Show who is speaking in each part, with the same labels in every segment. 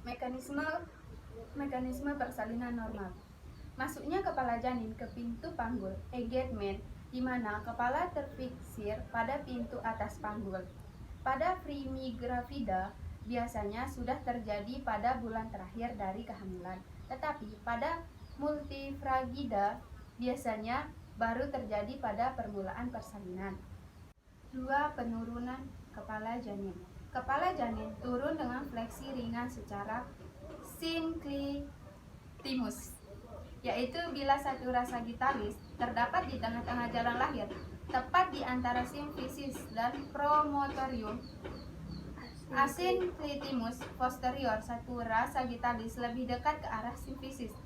Speaker 1: Mekanisme persalinan normal. Masuknya kepala janin ke pintu panggul, engagement, di mana kepala terfiksir pada pintu atas panggul. Pada primigravida biasanya sudah terjadi pada bulan terakhir dari kehamilan, tetapi pada multifragida biasanya baru terjadi pada permulaan persalinan. 2. Penurunan kepala janin. Kepala janin turun dengan fleksi ringan secara sinclitimus, yaitu bila satura sagittalis terdapat di tengah-tengah jalan lahir, tepat di antara simfisis dan promotorium. Asinclitimus posterior satura sagittalis lebih dekat ke arah simfisis.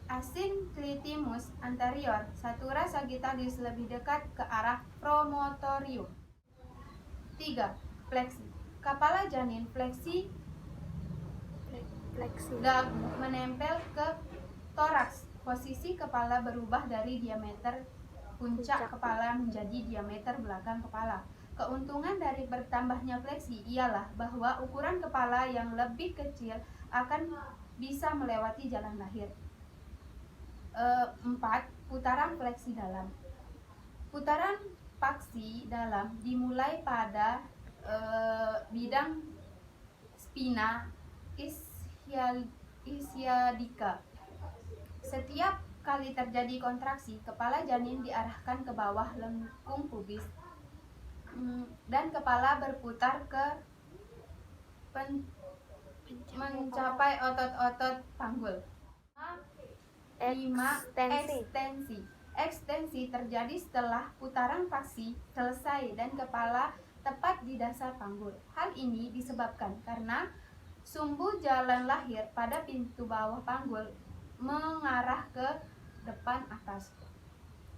Speaker 1: Asinclitimus anterior satura sagittalis lebih dekat ke arah promotorium. 3. Fleksi. Kepala janin fleksi dagu menempel ke toraks. Posisi kepala berubah dari diameter puncak kepala menjadi diameter belakang kepala. Keuntungan dari bertambahnya fleksi ialah bahwa ukuran kepala yang lebih kecil akan bisa melewati jalan lahir. 4. Putaran fleksi dalam. Putaran faksi dalam dimulai pada bidang spina ischiadica. Setiap kali terjadi kontraksi, kepala janin diarahkan ke bawah lengkung pubis dan kepala berputar ke mencapai otot-otot panggul. 5. Ekstensi. Ekstensi terjadi setelah putaran faksi selesai dan kepala tepat di dasar panggul. Hal ini disebabkan karena sumbu jalan lahir pada pintu bawah panggul mengarah ke depan atas,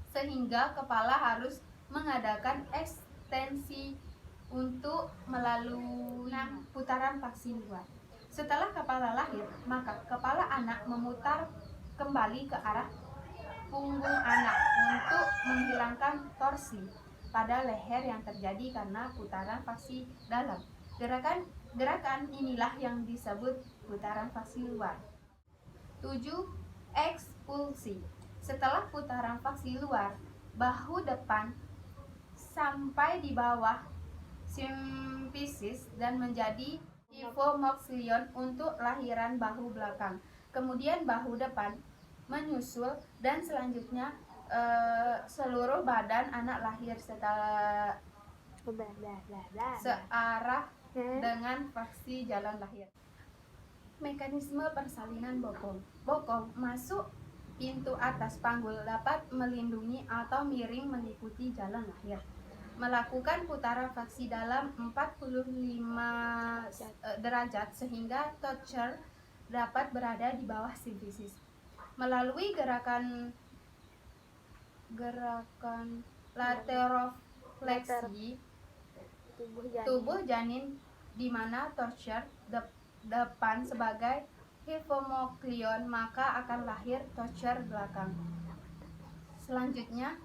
Speaker 1: sehingga kepala harus mengadakan ekstensi untuk melalui putaran faksi luar. Setelah kepala lahir, maka kepala anak memutar kembali ke arah punggung anak untuk menghilangkan torsi pada leher yang terjadi karena putaran faksi dalam. Gerakan inilah yang disebut putaran faksi luar. 7. Ekspulsi. Setelah putaran faksi luar, bahu depan sampai di bawah simfisis dan menjadi hypomoxilion untuk lahiran bahu belakang. Kemudian bahu depan menyusul dan selanjutnya seluruh badan anak lahir setelah searah dengan faksi jalan lahir. Mekanisme persalinan bokong. Bokong masuk pintu atas panggul dapat melindungi atau miring mengikuti jalan lahir. Melakukan putaran faksi dalam 45 derajat sehingga toucher dapat berada di bawah simfisis. Melalui gerakan laterofleksi tubuh janin di mana toucher depan sebagai hypomoxilion, maka akan lahir toucher belakang. Selanjutnya,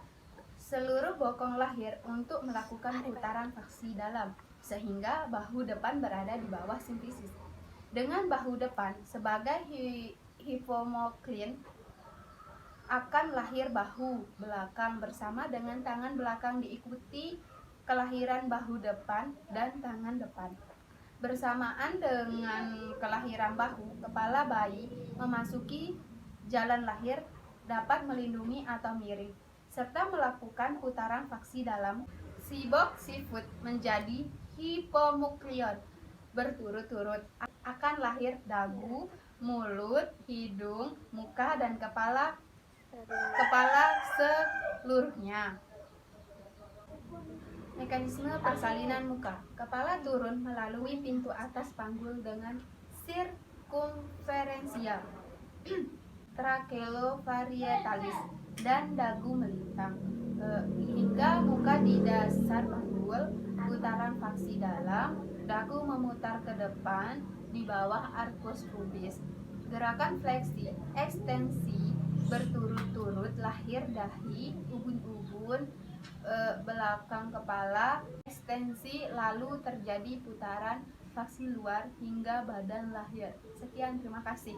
Speaker 1: seluruh bokong lahir untuk melakukan putaran faksi dalam sehingga bahu depan berada di bawah simfisis. Dengan bahu depan sebagai hypomoxilion, akan lahir bahu belakang bersama dengan tangan belakang diikuti kelahiran bahu depan dan tangan depan. Bersamaan dengan kelahiran bahu, kepala bayi memasuki jalan lahir dapat melindungi atau miring, serta melakukan putaran faksi dalam. Sibok sifut menjadi hypomoxilion berturut-turut. Akan lahir dagu, mulut, hidung, muka, dan kepala seluruhnya. Mekanisme persalinan muka. Kepala turun melalui pintu atas panggul dengan sirkumferensial tracheoparietalis dan dagu melintang hingga muka di dasar panggul. Putaran faksi dalam, dagu memutar ke depan di bawah arcus pubis. Gerakan fleksi, ekstensi berturut-turut, lahir dahi, ubun-ubun, belakang kepala, ekstensi, lalu terjadi putaran faksi luar hingga badan lahir. Sekian, terima kasih.